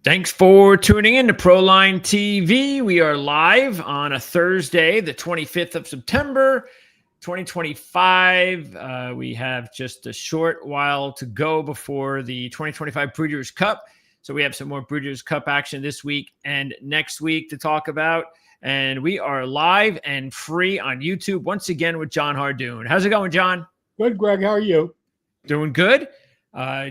Thanks for tuning in to Proline TV. We are live on a Thursday, the 25th of September, 2025. We have just a short while to go before the 2025 Breeders' Cup. So we have some more Breeders' Cup action this week and next week to talk about. And we are live and free on YouTube once again with Jon Hardoon. How's it going, John? Good, Greg. How are you? Doing good.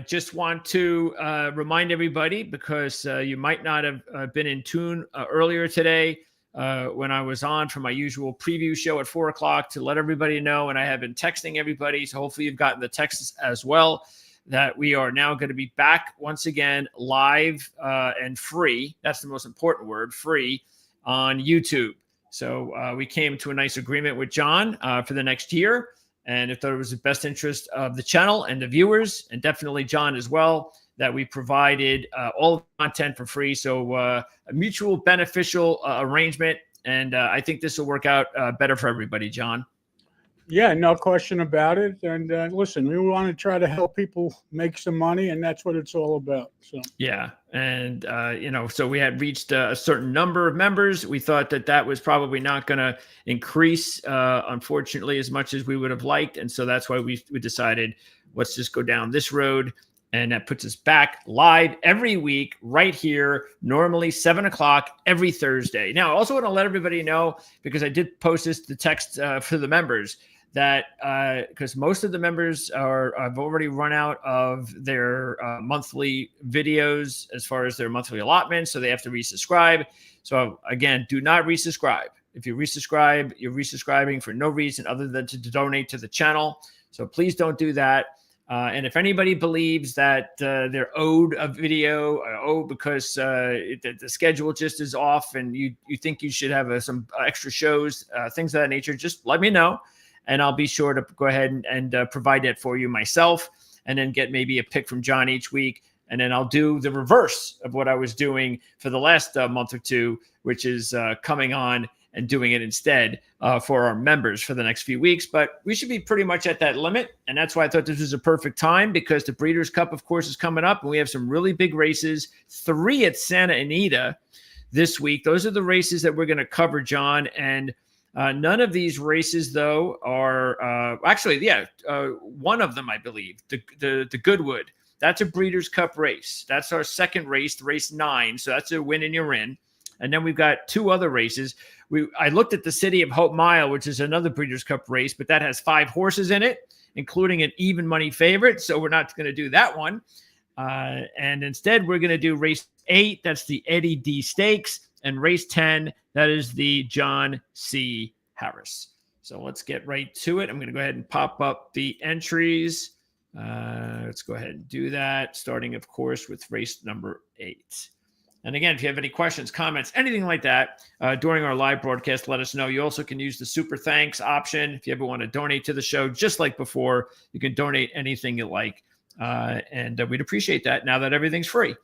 Just want to remind everybody, because you might not have been in tune earlier today when I was on for my usual preview show at 4 o'clock, to let everybody know, and I have been texting everybody, so hopefully you've gotten the texts as well, that we are now going to be back once again live and free. That's the most important word, free, on YouTube. So we came to a nice agreement with John for the next year. And if there was the best interest of the channel and the viewers, and definitely John as well, that we provided all the content for free. So a mutual beneficial arrangement. And I think this will work out better for everybody, John. Yeah, no question about it. And listen, we want to try to help people make some money, and that's what it's all about. So yeah, and so we had reached a certain number of members. We thought that was probably not going to increase, unfortunately, as much as we would have liked, and so that's why we decided, let's just go down this road. And that puts us back live every week right here, normally 7 o'clock every Thursday. Now, I also want to let everybody know, because I did post the text for the members, that because most of the members have already run out of their monthly videos as far as their monthly allotment, so they have to resubscribe. So again, do not resubscribe. If you resubscribe, you're resubscribing for no reason other than to donate to the channel. So please don't do that. And if anybody believes that they're owed a video, because the schedule just is off, and you think you should have some extra shows, things of that nature, just let me know, and I'll be sure to go ahead and provide that for you myself, and then get maybe a pick from John each week. And then I'll do the reverse of what I was doing for the last month or two, which is coming on and doing it instead for our members for the next few weeks. But we should be pretty much at that limit. And that's why I thought this was a perfect time, because the Breeders' Cup, of course, is coming up. And we have some really big races, 3 at Santa Anita this week. Those are the races that we're going to cover, John. And none of these races, though, are one of them, I believe, the Goodwood. That's a Breeders' Cup race. That's our second race, race 9. So that's a win and you're in. And then we've got 2 other races. I looked at the City of Hope Mile, which is another Breeders' Cup race, but that has 5 horses in it, including an even money favorite. So we're not going to do that one. And instead, we're going to do race 8. That's the Eddie D Stakes. And race 10, that is the John C. Harris. So let's get right to it. I'm going to go ahead and pop up the entries. Let's go ahead and do that, starting, of course, with race number 8. And again, if you have any questions, comments, anything like that during our live broadcast, let us know. You also can use the super thanks option. If you ever want to donate to the show, just like before, you can donate anything you like. And we'd appreciate that now that everything's free.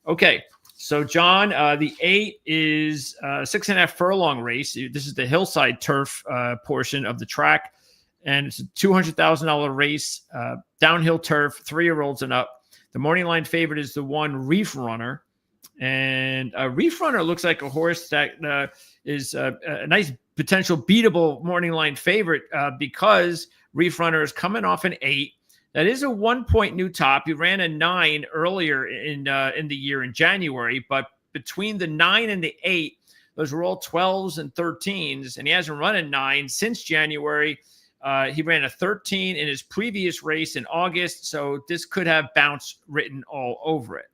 Okay, so John, the 8 is a 6.5 furlong race. This is the hillside turf portion of the track. And it's a $200,000 race, downhill turf, 3-year-olds and up. The morning line favorite is the 1 Reef Runner. And Reef Runner looks like a horse that is a nice potential beatable morning line favorite because Reef Runner is coming off an 8. That is a 1-point new top. He ran a 9 earlier in the year in January, but between the 9 and the 8, those were all 12s and 13s, and he hasn't run a 9 since January. He ran a 13 in his previous race in August, so this could have bounce written all over it.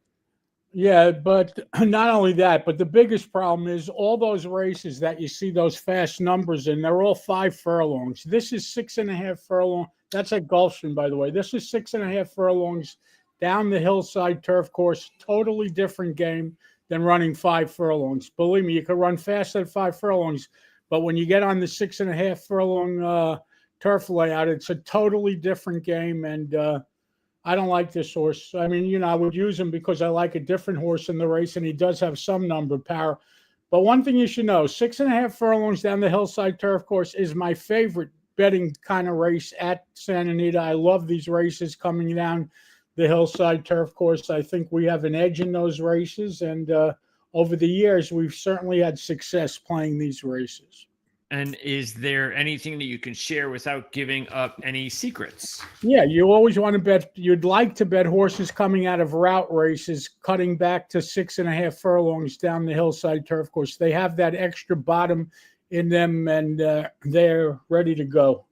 Yeah, but not only that, but the biggest problem is all those races that you see those fast numbers in, they're all 5 furlongs. This is 6.5 furlong. That's at Gulfstream, by the way. This is 6.5 furlongs down the hillside turf course. Totally different game than running 5 furlongs. Believe me, you can run fast at 5 furlongs, but when you get on the 6.5 furlong turf layout, it's a totally different game. And I don't like this horse. I mean, I would use him because I like a different horse in the race, and he does have some number power. But one thing you should know, 6.5 furlongs down the hillside turf course is my favorite betting kind of race at Santa Anita. I love these races coming down the Hillside Turf Course. I think we have an edge in those races, and over the years, we've certainly had success playing these races. And is there anything that you can share without giving up any secrets? Yeah, you always want to bet. You'd like to bet horses coming out of route races, cutting back to 6.5 furlongs down the Hillside Turf Course. They have that extra bottom in them, and they're ready to go.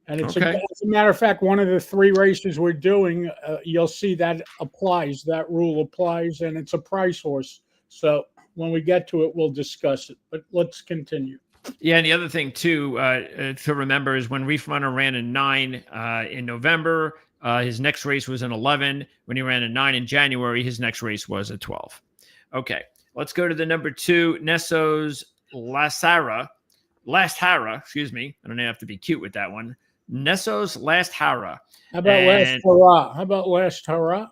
And it's Okay. as a matter of fact, one of the 3 races we're doing, you'll see that applies. That rule applies, and it's a price horse. So when we get to it, we'll discuss it. But let's continue. Yeah, and the other thing too to remember is when Reef Runner ran a 9 in November, his next race was an 11. When he ran a 9 in January, his next race was a 12. Okay, let's go to the number 2, Nesso's Last Hara. Excuse me. I don't have to be cute with that one. Nesso's Last Hara. How about Last Hurrah? How about Last Hurrah?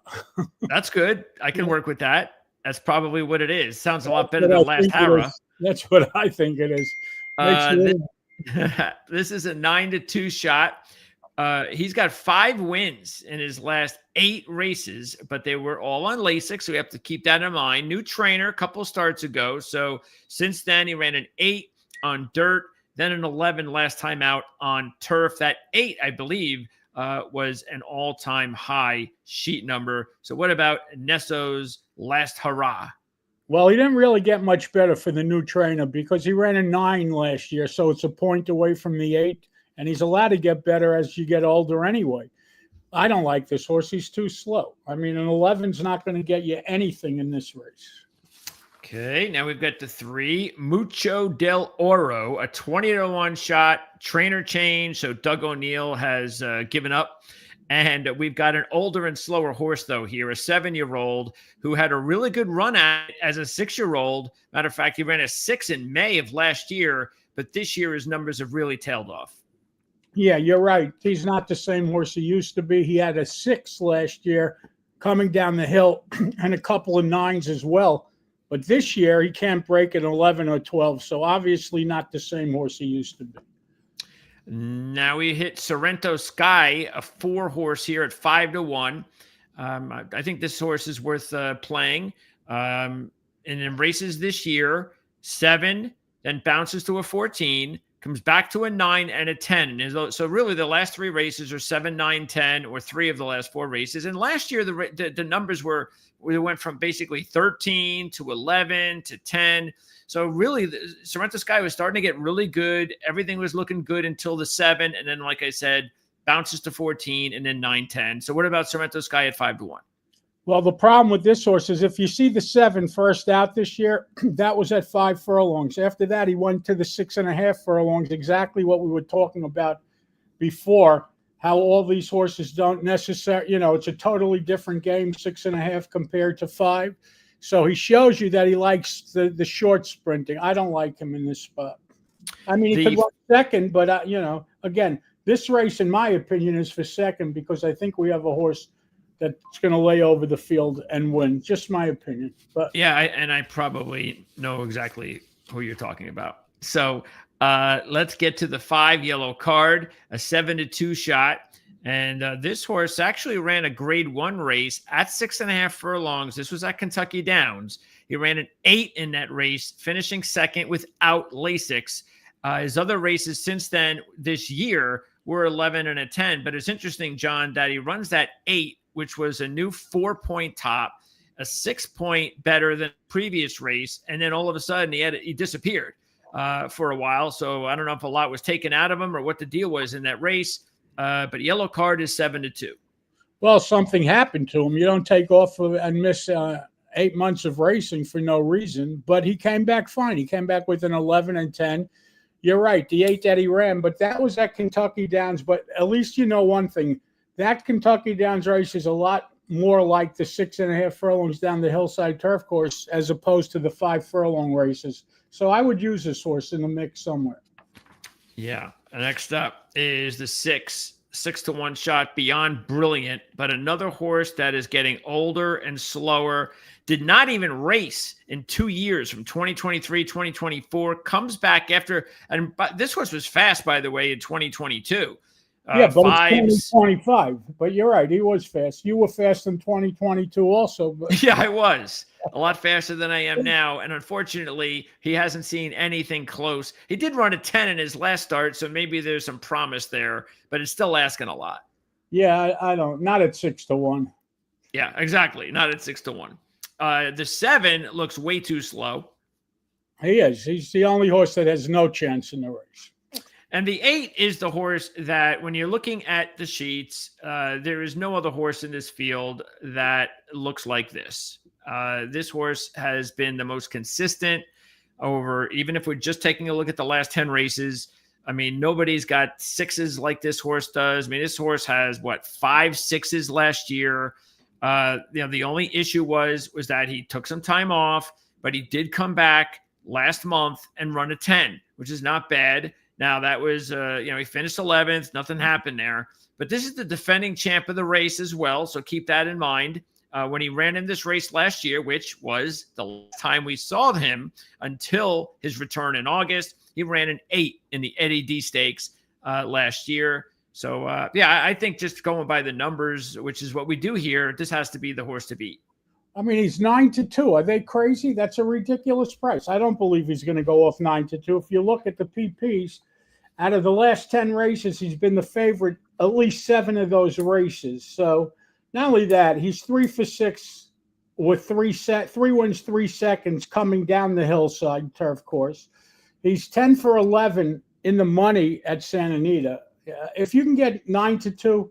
That's good. I can work with that. That's probably what it is. Sounds a lot better than Last Hara. That's what I think it is. This is a 9-2 shot. He's got 5 wins in his last 8 races, but they were all on LASIK, so we have to keep that in mind. New trainer a couple starts ago. So since then, he ran an 8 on dirt, then an 11 last time out on turf. That 8, I believe, was an all-time high sheet number. So what about Nesso's Last Hurrah? Well, he didn't really get much better for the new trainer because he ran a 9 last year, so it's a point away from the 8, and he's allowed to get better as you get older anyway. I don't like this horse. He's too slow. I mean, an 11's not going to get you anything in this race. Okay, now we've got the 3, Mucho del Oro, a 20-1 shot, trainer change, so Doug O'Neill has given up. And we've got an older and slower horse, though, here, a 7-year-old who had a really good run at it as a 6-year-old. Matter of fact, he ran a 6 in May of last year, but this year his numbers have really tailed off. Yeah, you're right. He's not the same horse he used to be. He had a 6 last year coming down the hill and a couple of 9s as well. But this year he can't break an 11 or 12, so obviously not the same horse he used to be. Now we hit Sorrento Sky, a 4 horse here at 5-1. I think this horse is worth playing. And in races this year, 7, then bounces to a 14, comes back to a 9 and a 10. And so really the last 3 races are 7, 9, 10, or 3 of the last 4 races. And last year the numbers we went from basically 13 to 11 to 10. So really, Sorrento Sky was starting to get really good. Everything was looking good until the 7. And then, like I said, bounces to 14 and then 9, 10. So what about Sorrento Sky at 5-1? Well, the problem with this horse is if you see the 7 first out this year, that was at 5 furlongs. After that, he went to the 6.5 furlongs, exactly what we were talking about before, how all these horses don't necessarily, it's a totally different game, 6.5 compared to 5. So he shows you that he likes the short sprinting. I don't like him in this spot. I mean, he could run second, but, again, this race, in my opinion, is for second because I think we have a horse that's going to lay over the field and win. Just my opinion. But yeah, I probably know exactly who you're talking about. So let's get to the 5 yellow card, a 7-2 shot. And this horse actually ran a grade 1 race at 6.5 furlongs. This was at Kentucky Downs. He ran an 8 in that race, finishing second without LASIKs. His other races since then this year were 11 and a 10. But it's interesting, John, that he runs that 8, which was a new 4-point top, a 6-point better than the previous race. And then all of a sudden he disappeared for a while. So I don't know if a lot was taken out of him or what the deal was in that race. But yellow card is 7-2. Well, something happened to him. You don't take off and miss 8 months of racing for no reason. But he came back fine. He came back with an 11 and 10. You're right, the 8 that he ran, but that was at Kentucky Downs. But at least you know one thing. That Kentucky Downs race is a lot more like the 6.5 furlongs down the Hillside Turf Course as opposed to the 5 furlong races. So I would use this horse in the mix somewhere. Yeah. Next up is the 6-1 shot, Beyond Brilliant, but another horse that is getting older and slower, did not even race in 2 years from 2023, 2024, comes back after, and this horse was fast, by the way, in 2022. Yeah, but it's Fives. 2025. But you're right. He was fast. You were fast in 2022 also. But Yeah, I was a lot faster than I am now. And unfortunately, he hasn't seen anything close. He did run a 10 in his last start, so maybe there's some promise there, but it's still asking a lot. yeah, I don't. Not at 6-1. Yeah, exactly. Not at 6-1. The 7 looks way too slow. He is. He's the only horse that has no chance in the race. And the 8 is the horse that, when you're looking at the sheets, there is no other horse in this field that looks like this. This horse has been the most consistent over, even if we're just taking a look at the last 10 races. I mean, nobody's got 6s like this horse does. I mean, this horse has, 5 6s last year. The only issue was that he took some time off, but he did come back last month and run a 10, which is not bad. Now, that was, he finished 11th. Nothing happened there. But this is the defending champ of the race as well, so keep that in mind. When he ran in this race last year, which was the last time we saw him until his return in August, he ran an 8 in the Eddie D Stakes last year. So, I think just going by the numbers, which is what we do here, this has to be the horse to beat. I mean, he's 9-2. Are they crazy? That's a ridiculous price. I don't believe he's going to go off 9-2. If you look at the PPs, out of the last 10 races, he's been the favorite at least 7 of those races. So not only that, he's 3 for 6 with 3 wins, 3 seconds coming down the hillside turf course. He's 10 for 11 in the money at Santa Anita. If you can get 9-2,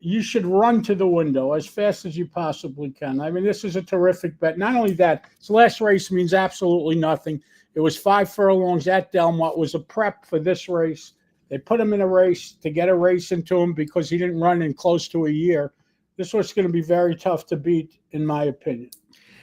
you should run to the window as fast as you possibly can. I mean, this is a terrific bet. Not only that, his last race means absolutely nothing. It was 5 furlongs at Delmont. It was a prep for this race. They put him in a race to get a race into him because he didn't run in close to a year. This was going to be very tough to beat, in my opinion.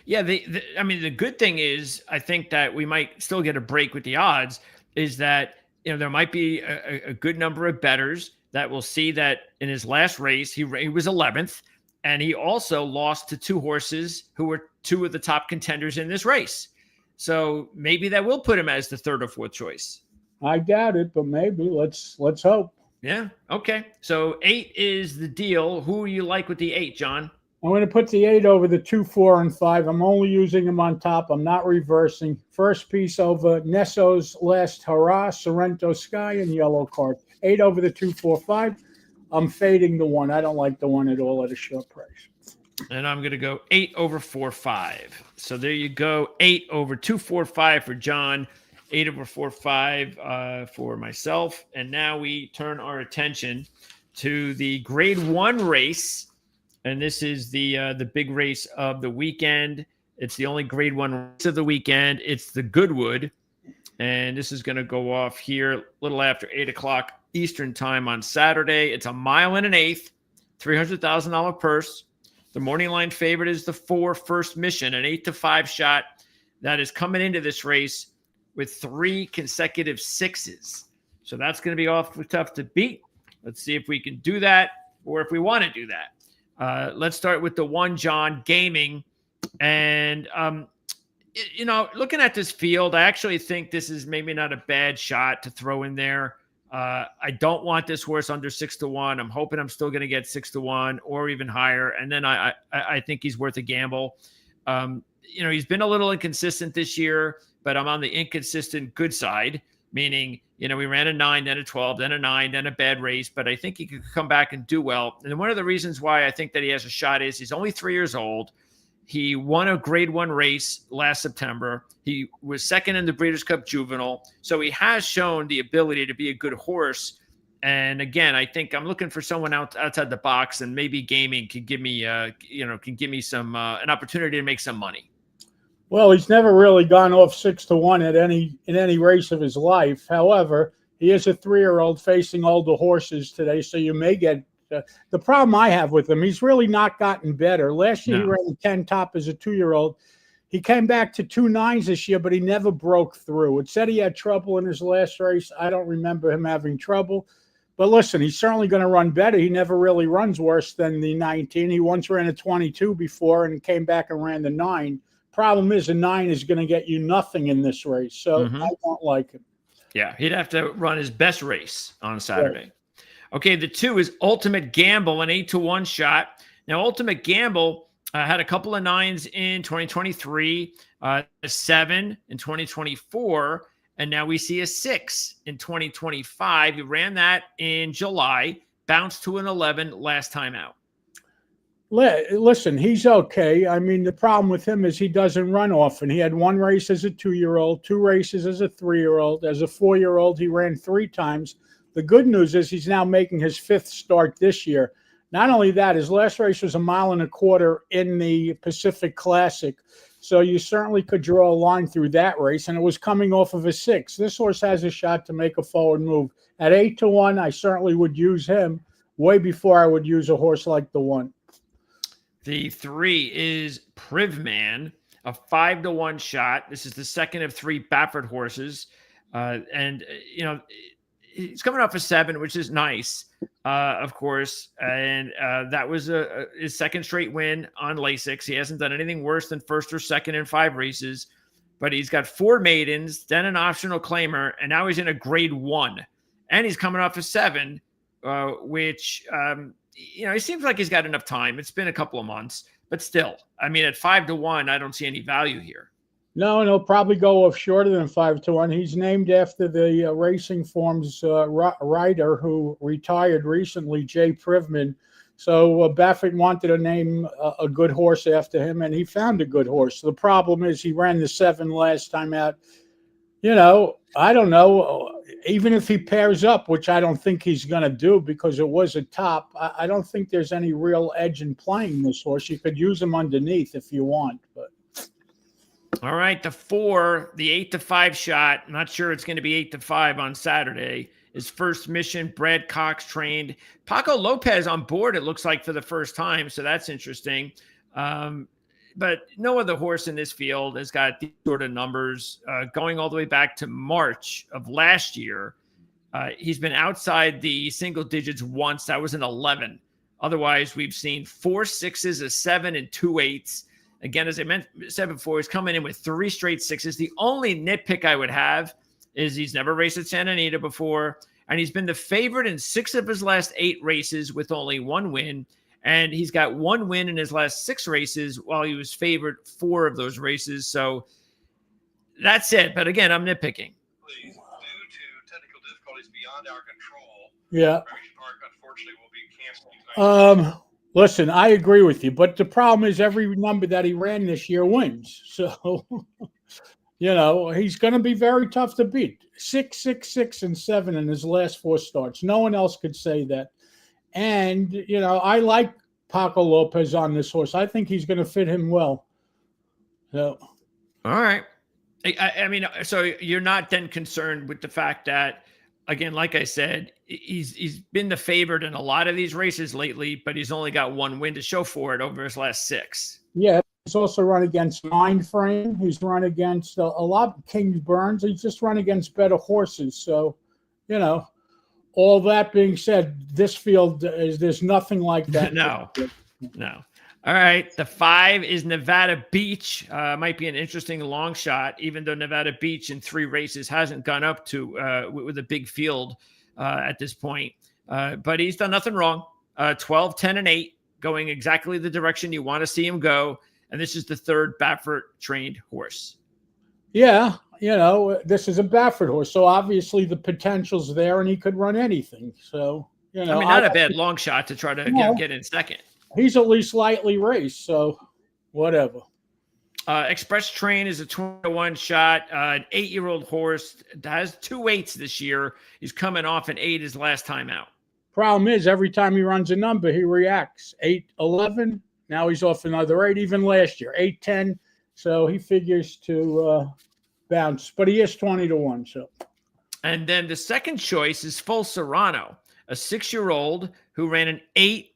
Yeah, the good thing is, I think that we might still get a break with the odds, is that there might be a good number of bettors that will see that in his last race, he was 11th, and he also lost to 2 horses who were 2 of the top contenders in this race. So maybe that will put him as the 3rd or 4th choice. I doubt it, but maybe. Let's hope. Yeah. Okay. So 8 is the deal. Who you like with the 8, John? I'm going to put the 8 over the 2, 4, and 5. I'm only using them on top. I'm not reversing. First piece over Nesso's Last Hurrah, Sorrento Sky, and Yellow Card. 8 over the 2, 4, 5. I'm fading the 1. I don't like the 1 at all at a short price. And I'm going to go 8 over 4, 5. So there you go. 8 over 2, 4, 5 for John. 8 over 4, 5 for myself. And now we turn our attention to the Grade 1 race. And this is the big race of the weekend. It's the only Grade 1 race of the weekend. It's the Goodwood. And this is going to go off here a little after 8 o'clock Eastern time on Saturday. It's 1 1/8 miles, $300,000 purse. The morning line favorite is the 4 First Mission, an 8-5 shot that is coming into this race with 3 consecutive 6s. So that's going to be awfully tough to beat. Let's see if we can do that, or if we want to do that. Let's start with the 1, John, Gaming. And, looking at this field, I actually think this is maybe not a bad shot to throw in there. I don't want this horse under 6-1. I'm hoping I'm still going to get 6-1 or even higher. And then I think he's worth a gamble. He's been a little inconsistent this year, but I'm on the inconsistent good side, meaning, we ran a 9, then a 12, then a 9, then a bad race, but I think he could come back and do well. And one of the reasons why I think that he has a shot is he's only 3 years old. He won a Grade 1 race last September. He was second in the Breeders' Cup Juvenile. So he has shown the ability to be a good horse. And again, I think I'm looking for someone outside the box, and maybe Gaming can give me, some an opportunity to make some money. Well, he's never really gone off 6-1 in any race of his life. However, he is a 3-year-old facing older horses today, so you may get the problem I have with him. He's really not gotten better. Last year he ran a 10 top as a 2-year-old. He came back to 2 9s this year, but he never broke through. It said he had trouble in his last race. I don't remember him having trouble. But listen, he's certainly going to run better. He never really runs worse than the 19. He once ran a 22 before and came back and ran the 9. Problem is, a 9 is going to get you nothing in this race. So I don't like him. Yeah, he'd have to run his best race on Saturday. Okay, the 2 is Ultimate Gamble, an 8-1 shot. Now, Ultimate Gamble had a couple of 9s in 2023, a 7 in 2024, and now we see a 6 in 2025. He ran that in July, bounced to an 11 last time out. Listen, he's okay. I mean, the problem with him is he doesn't run often. He had 1 race as a 2-year-old, 2 races as a 3-year-old. As a 4-year-old, he ran 3 times. The good news is he's now making his 5th start this year. Not only that, his last race was 1.25 miles in the Pacific Classic. So you certainly could draw a line through that race, and it was coming off of a 6. This horse has a shot to make a forward move. At 8-1, I certainly would use him way before I would use a horse like the 1. The 3 is Privman, a 5-1 shot. This is the second of 3 Baffert horses. He's coming off a 7, which is nice, of course. And that was his second straight win on Lasix. He hasn't done anything worse than first or second in 5 races, but he's got 4 maidens, then an optional claimer, and now he's in a grade 1. And he's coming off a 7, which he seems like he's got enough time. It's been a couple of months, but still, I mean, at 5-1, I don't see any value here. No, and he'll probably go off shorter than 5-1. He's named after the Racing Forms rider who retired recently, Jay Privman. So Baffert wanted to name a good horse after him, and he found a good horse. The problem is he ran the 7 last time out. I don't know. Even if he pairs up, which I don't think he's going to do because it was a top, I don't think there's any real edge in playing this horse. You could use him underneath if you want. But all right, the 4, the 8-5 shot. I'm not sure it's going to be 8-5 on Saturday. His First Mission, Brad Cox trained. Paco Lopez on board, it looks like, for the first time, so that's interesting. But no other horse in this field has got these sort of numbers going all the way back to March of last year. He's been outside the single digits once. That was an 11. Otherwise, we've seen 4 6s, a 7, and 2 8s. Again, as I said before, he's coming in with 3 straight 6s. The only nitpick I would have is he's never raced at Santa Anita before, and he's been the favorite in 6 of his last 8 races with only 1 win. And he's got 1 win in his last 6 races while he was favored 4 of those races. So that's it. But again, I'm nitpicking. Due to technical difficulties beyond our control, yeah. Park unfortunately will be canceled. Listen, I agree with you. But the problem is every number that he ran this year wins. So, he's going to be very tough to beat. 6, 6, 6, and 7 in his last 4 starts. No one else could say that. And, I like Paco Lopez on this horse. I think he's going to fit him well. So, all right. I mean, so you're not then concerned with the fact that, again, like I said, he's been the favorite in a lot of these races lately, but he's only got 1 win to show for it over his last 6. Yeah, he's also run against Mind Frame. He's run against a lot of King Burns. He's just run against better horses. So, all that being said, this field there's nothing like that. No. All right. The 5 is Nevada Beach. Might be an interesting long shot, even though Nevada Beach in 3 races hasn't gone up to with a big field at this point. But he's done nothing wrong. 12, 10, and 8, going exactly the direction you want to see him go. And this is the 3rd Baffert trained horse. Yeah. This is a Baffert horse, so obviously the potential's there, and he could run anything. So, not a bad long shot to try to get in second. He's at least lightly raced, so whatever. Express Train is a 21 shot, an 8-year-old horse. Has 2 8s this year. He's coming off an 8 his last time out. Problem is, every time he runs a number, he reacts. 8, 11. Now he's off another 8. Even last year, 8, 10. So he figures to bounce, but he is 20-1. So, and then the second choice is Full Serrano, a 6-year-old who ran an 8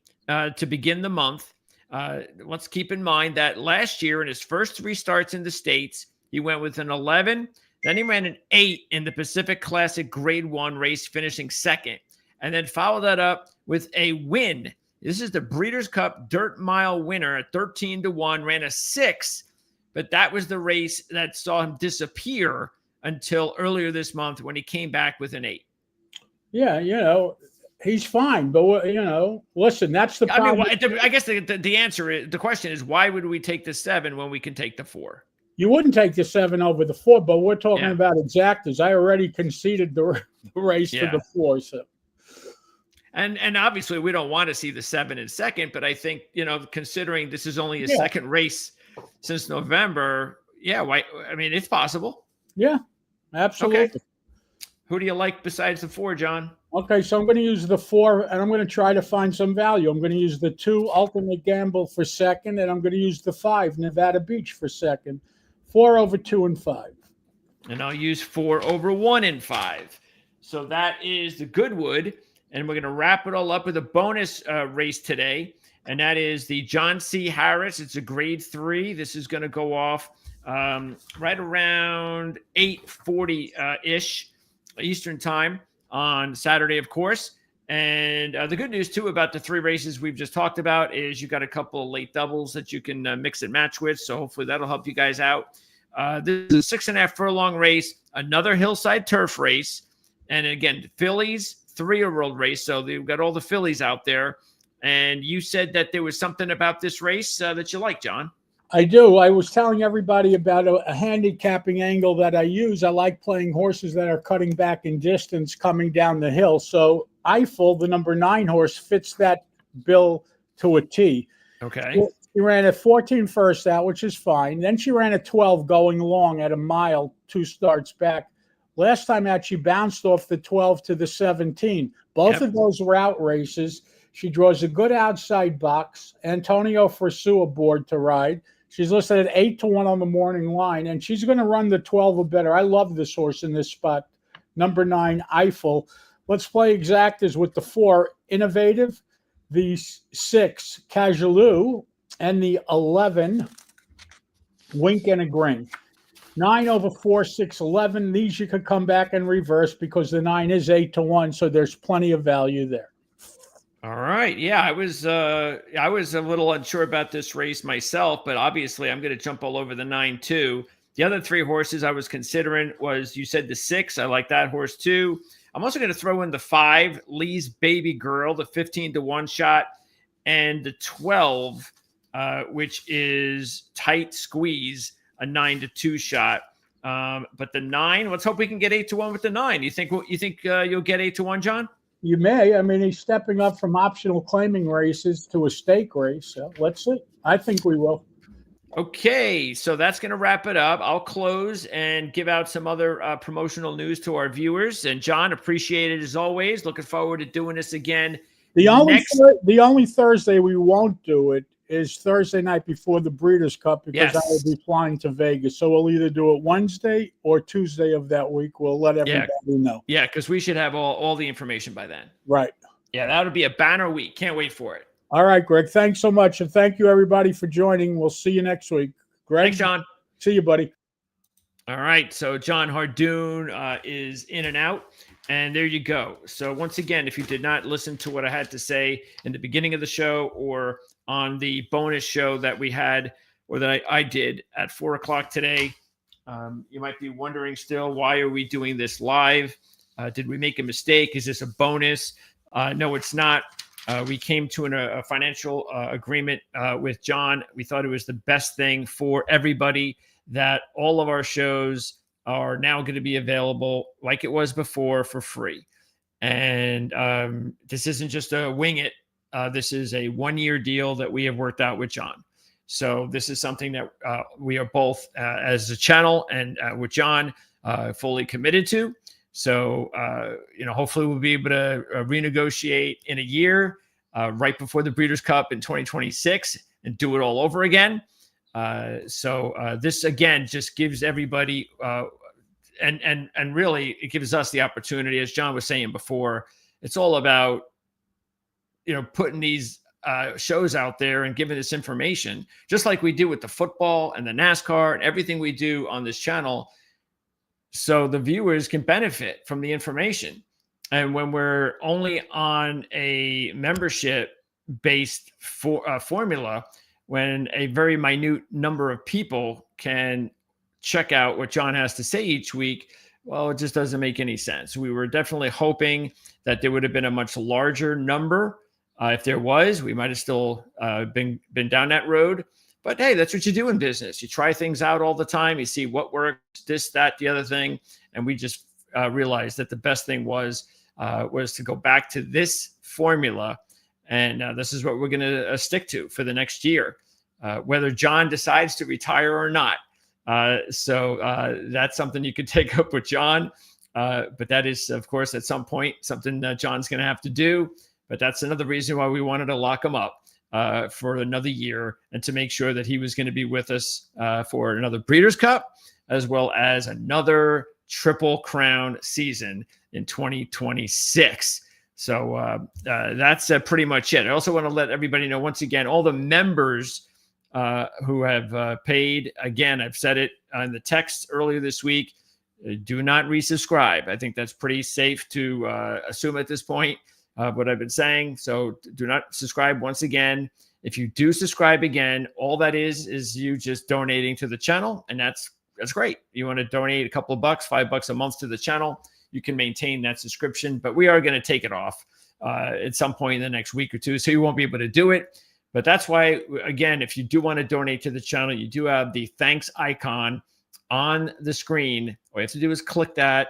to begin the month. Let's keep in mind that last year in his first 3 starts in the States, he went with an 11. Then he ran an 8 in the Pacific Classic Grade 1 race, finishing second, and then followed that up with a win. This is the Breeders' Cup Dirt Mile winner at 13-1, ran a 6. But that was the race that saw him disappear until earlier this month when he came back with an 8. Yeah, He's fine, but listen, that's the I mean, problem. I guess the answer is, the question is, why would we take the 7 when we can take the 4? You wouldn't take the 7 over the 4, but we're talking Yeah. about exactas. I already conceded the race for the 4. So, and obviously we don't want to see the 7 in second, but I think, considering this is only a second race since November, why? I mean, it's possible. Yeah, absolutely. Okay. Who do you like besides the 4, John? Okay, so I'm going to use the 4, and I'm going to try to find some value. I'm going to use the 2, Ultimate Gamble, for second, and I'm going to use the 5, Nevada Beach, for second. 4 over 2 and 5. And I'll use 4 over 1 and 5. So that is the Goodwood, and we're going to wrap it all up with a bonus race today, and that is the John C. Harris. It's a grade 3. This is going to go off right around 8:40-ish Eastern time on Saturday, of course. And the good news, too, about the 3 races we've just talked about is you got a couple of late doubles that you can mix and match with. So hopefully that'll help you guys out. This is a 6.5 furlong race, another hillside turf race. And again, Phillies, 3-year-old race. So they've got all the Phillies out there. And you said that there was something about this race that you like, John. I do. I was telling everybody about a handicapping angle that I use. I like playing horses that are cutting back in distance coming down the hill. So Eiffel, the number 9 horse, fits that bill to a T. Okay. She ran at 14 first out, which is fine. Then she ran at 12 going long at a mile, 2 starts back. Last time out, she bounced off the 12 to the 17. Both of those route races, she draws a good outside box. Antonio Forsua aboard to ride. She's listed at 8-1 on the morning line, and she's going to run the 12 or better. I love this horse in this spot. Number 9, Eiffel. Let's play exactas with the 4, Innovative, the 6, Casualoo, and the 11, Wink and a Grin. 9 over 4, 6, 11. These you could come back and reverse because the 9 is 8-1, so there's plenty of value there. All right. Yeah, I was a little unsure about this race myself, but obviously I'm going to jump all over the 9 too. The other 3 horses I was considering was, you said the 6. I like that horse too. I'm also going to throw in the 5, Lee's Baby Girl, the 15-1 shot, and the 12, which is Tight Squeeze, a 9-2 shot. But the 9, let's hope we can get 8-1 with the 9. You think you'll get 8-1, John? You may. I mean, he's stepping up from optional claiming races to a stake race. So let's see. I think we will. Okay, so that's going to wrap it up. I'll close and give out some other promotional news to our viewers. And John, appreciate it as always. Looking forward to doing this again. The only Thursday we won't do it is Thursday night before the Breeders' Cup because I will be flying to Vegas. So we'll either do it Wednesday or Tuesday of that week. We'll let everybody know. Yeah, because we should have all the information by then. Right. Yeah, that'll be a banner week. Can't wait for it. All right, Greg. Thanks so much. And thank you, everybody, for joining. We'll see you next week. Greg. Thanks, John. See you, buddy. All right. So Jon Hardoon is in and out. And there you go. So once again, if you did not listen to what I had to say in the beginning of the show or on the bonus show that we had or that I did at 4:00 today, you might be wondering still, why are we doing this live? Did we make a mistake? Is this a bonus? No, it's not. We came to a financial agreement with John. We thought it was the best thing for everybody that all of our shows are now going to be available like it was before for free. And this isn't just a wing it. This is a 1-year deal that we have worked out with John. So this is something that we are both as a channel and with John fully committed to. So, hopefully we'll be able to renegotiate in a year right before the Breeders' Cup in 2026 and do it all over again. So this, again, just gives everybody and really it gives us the opportunity, as John was saying before, it's all about, putting these shows out there and giving this information, just like we do with the football and the NASCAR and everything we do on this channel. So the viewers can benefit from the information. And when we're only on a membership-based formula, when a very minute number of people can check out what John has to say each week, Well, it just doesn't make any sense. We were definitely hoping that there would have been a much larger number. If there was, we might have still been down that road. But hey, that's what you do in business. You try things out all the time. You see what works, this, that, the other thing. And we just realized that the best thing was to go back to this formula. And this is what we're going to stick to for the next year, whether Jon decides to retire or not. So that's something you could take up with Jon. But that is, of course, at some point, something that Jon's going to have to do. But that's another reason why we wanted to lock him up for another year and to make sure that he was going to be with us for another Breeders' Cup, as well as another Triple Crown season in 2026. So that's pretty much it. I also want to let everybody know, once again, all the members who have paid, again, I've said it in the text earlier this week, do not resubscribe. I think that's pretty safe to assume at this point. What I've been saying. So do not subscribe once again. If you do subscribe again, all that is you just donating to the channel. And that's great. You want to donate a couple of bucks, $5 a month to the channel, you can maintain that subscription, but we are going to take it off at some point in the next week or two. So you won't be able to do it. But that's why, again, if you do want to donate to the channel, you do have the thanks icon on the screen. All you have to do is click that.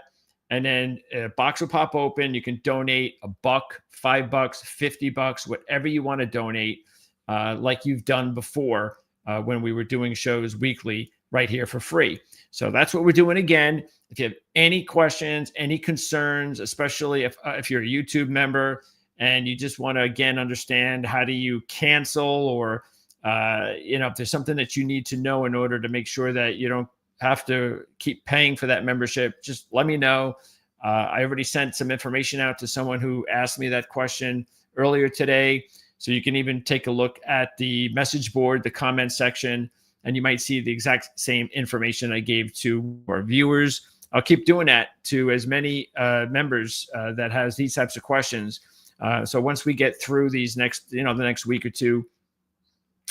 And then a box will pop open. You can donate $1, $5, $50, whatever you want to donate, like you've done before when we were doing shows weekly right here for free. So that's what we're doing again. If you have any questions, any concerns, especially if you're a YouTube member and you just want to, again, understand how do you cancel or, if there's something that you need to know in order to make sure that you don't have to keep paying for that membership, just let me know. I already sent some information out to someone who asked me that question earlier today. So you can even take a look at the message board, the comment section, and you might see the exact same information I gave to our viewers. I'll keep doing that to as many members that has these types of questions. So once we get through these the next week or two,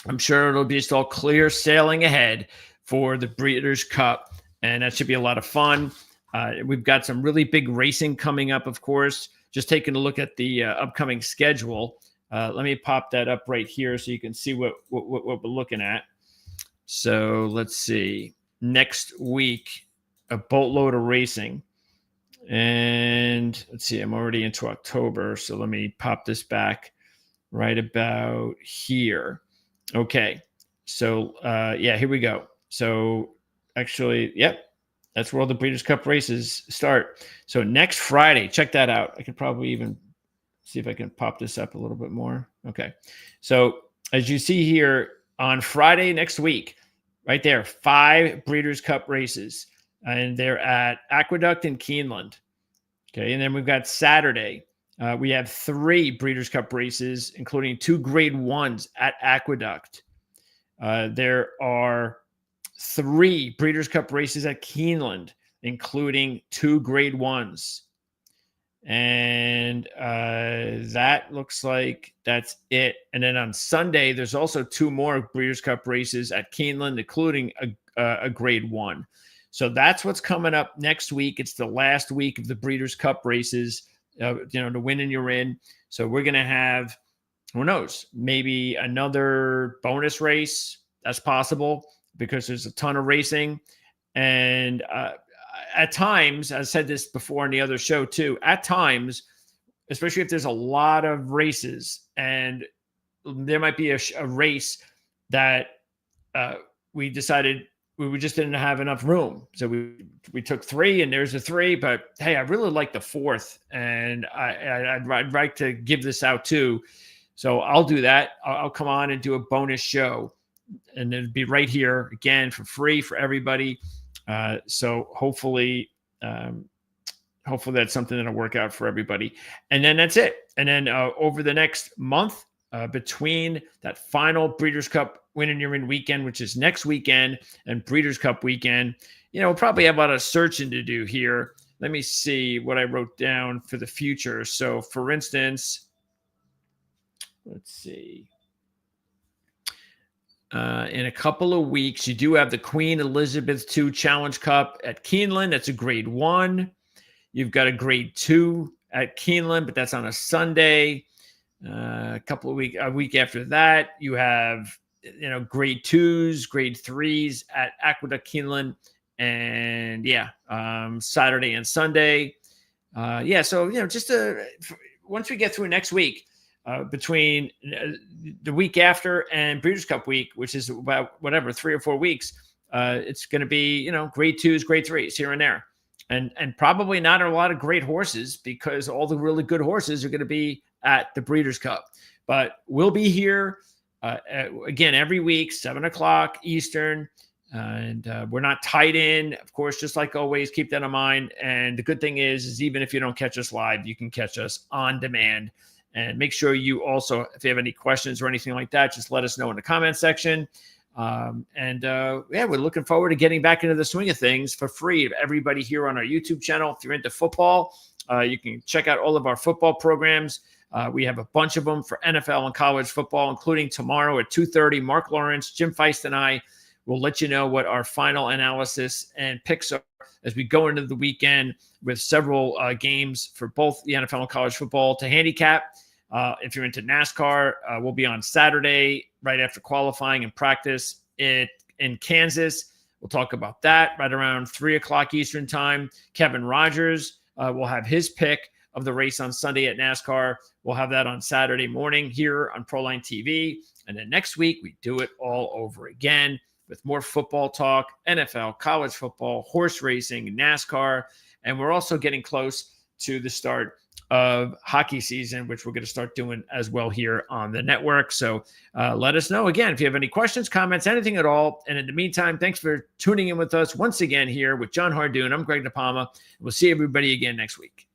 I'm sure it'll be just all clear sailing ahead for the Breeders' Cup, and that should be a lot of fun. We've got some really big racing coming up, of course. Just taking a look at the upcoming schedule. Let me pop that up right here so you can see what we're looking at. So let's see. Next week, a boatload of racing. And let's see, I'm already into October, so let me pop this back right about here. Okay, so here we go. So actually, yep, that's where all the Breeders' Cup races start. So next Friday, check that out. I could probably even see if I can pop this up a little bit more. Okay. So as you see here on Friday next week, right there, 5 Breeders' Cup races, and they're at Aqueduct and Keeneland. Okay. And then we've got Saturday. We have 3 Breeders' Cup races, including 2 grade 1s at Aqueduct. There are 3 Breeders' Cup races at Keeneland, including 2 grade 1s. And that looks like that's it. And then on Sunday, there's also 2 more Breeders' Cup races at Keeneland, including a grade 1. So that's what's coming up next week. It's the last week of the Breeders' Cup races, to win and you're in. So we're going to have, who knows, maybe another bonus race. That's possible because there's a ton of racing. And at times, I said this before in the other show too, at times, especially if there's a lot of races and there might be a race that we decided we just didn't have enough room. So we took 3 and there's a 3, but hey, I really like the 4th and I'd like to give this out too. So I'll do that. I'll come on and do a bonus show and it'll be right here again for free for everybody. So hopefully that's something that'll work out for everybody. And then that's it. And then over the next month, between that final Breeders' Cup Win and You're In weekend, which is next weekend, and Breeders' Cup weekend, we'll probably have a lot of searching to do here. Let me see what I wrote down for the future. So for instance, let's see. in a couple of weeks. You do have the Queen Elizabeth II Challenge Cup at Keeneland. That's a grade 1. You've got a grade 2 at Keeneland, but that's on a Sunday. A week after that, you have grade 2s, grade 3s at Aqueduct Keeneland, and Saturday and Sunday. So once we get through next week, between the week after and Breeders' Cup week, which is about 3 or 4 weeks, it's going to be grade 2s, grade 3s here and there, and probably not a lot of great horses because all the really good horses are going to be at the Breeders' Cup. But we'll be here again every week, 7:00 Eastern. And we're not tied in, of course, just like always, keep that in mind. And the good thing is even if you don't catch us live, you can catch us on demand. And make sure you also, if you have any questions or anything like that, just let us know in the comment section. We're looking forward to getting back into the swing of things for free. Everybody here on our YouTube channel, if you're into football, you can check out all of our football programs. We have a bunch of them for NFL and college football, including tomorrow at 2:30. Mark Lawrence, Jim Feist, and I will let you know what our final analysis and picks are as we go into the weekend with several games for both the NFL and college football to handicap. If you're into NASCAR, we'll be on Saturday right after qualifying and practice in Kansas. We'll talk about that right around 3:00 Eastern time. Kevin Rogers will have his pick of the race on Sunday at NASCAR. We'll have that on Saturday morning here on Proline TV. And then next week, we do it all over again with more football talk, NFL, college football, horse racing, NASCAR. And we're also getting close to the start of hockey season, which we're going to start doing as well here on the network. So let us know again if you have any questions, comments, anything at all. And in the meantime, thanks for tuning in with us once again here with Jon Hardoon. I'm Greg DePalma. We'll see everybody again next week.